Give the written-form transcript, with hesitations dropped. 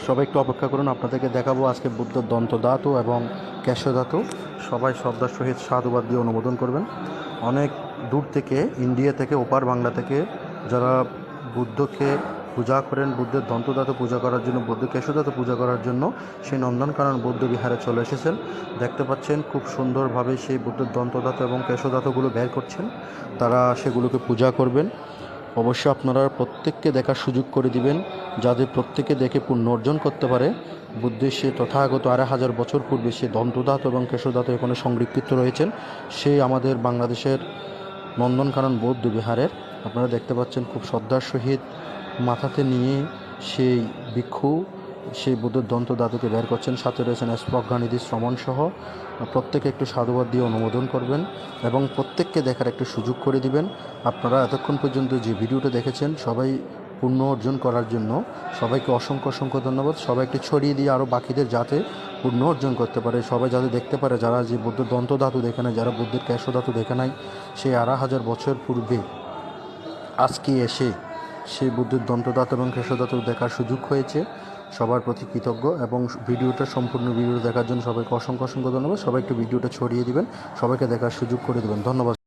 সবাই একটু অপেক্ষা করুন, আপনাদেরকে দেখাবো আজকে বুদ্ধের দন্তধাতু এবং কেশধাতু। সবাই শ্রদ্ধার সহিত সাধুবাদ দিয়ে অনুমোদন করবেন। অনেক দূর থেকে, ইন্ডিয়া থেকে, ওপার বাংলা থেকে যারা বুদ্ধকে পূজা করেন, বুদ্ধের দন্তধাতু পূজা করার জন্য, বুদ্ধ কেশধাতু পূজা করার জন্য সেই নন্দনকানন বৌদ্ধ বিহারে চলে এসেছেন। দেখতে পাচ্ছেন খুব সুন্দরভাবে সেই বুদ্ধের দন্তধাতু এবং কেশধাতুগুলো বের করছেন। তারা সেগুলোকে পূজা করবেন। অবশ্যই আপনারা প্রত্যেককে দেখার সুযোগ করে দিবেন, যাদের প্রত্যেকে দেখে পুণ্য অর্জন করতে পারে। বুদ্ধের সে তথাগত ২,৫০০ বছর পূর্বে সে দন্তধাতু এবং কেশধাতু এখানে সংরক্ষিত রয়েছেন। সেই আমাদের বাংলাদেশের নন্দনকানন বৌদ্ধ বিহারের আপনারা দেখতে পাচ্ছেন খুব শ্রদ্ধার সহিত মাথাতে নিয়ে সেই ভিক্ষু সেই বুদ্ধের দন্তধাতুকে বের করছেন। সাথে রয়েছেন স্পর্শানিধি শ্রমণ সহ। প্রত্যেকে একটু সাধুবাদ দিয়ে অনুমোদন করবেন এবং প্রত্যেককে দেখার একটু সুযোগ করে দিবেন। আপনারা এতক্ষণ পর্যন্ত যে ভিডিওটা দেখেছেন, সবাই পুণ্য অর্জন করার জন্য সবাইকে অসংখ্য অসংখ্য ধন্যবাদ। সবাইকে ছড়িয়ে দিয়ে আরও বাকিদের যাতে পুণ্য অর্জন করতে পারে, সবাই যাতে দেখতে পারে, যারা যে বুদ্ধের দন্তধাতু দেখে নাই, যারা বুদ্ধের কেশধাতু দেখে নাই, সেই ২,৫০০ বছর পূর্বে আজকে এসে সেই বুদ্ধের দন্তধাতু এবং কেশধাতু দেখার সুযোগ হয়েছে। সবার প্রতি কৃতজ্ঞ এবং ভিডিওটা সম্পূর্ণ ভিডিও দেখার জন্য সবাইকে অসংখ্য অসংখ্য ধন্যবাদ। সবাই একটু ভিডিওটা ছড়িয়ে দিবেন, সবাইকে দেখার সুযোগ করে দেবেন। ধন্যবাদ।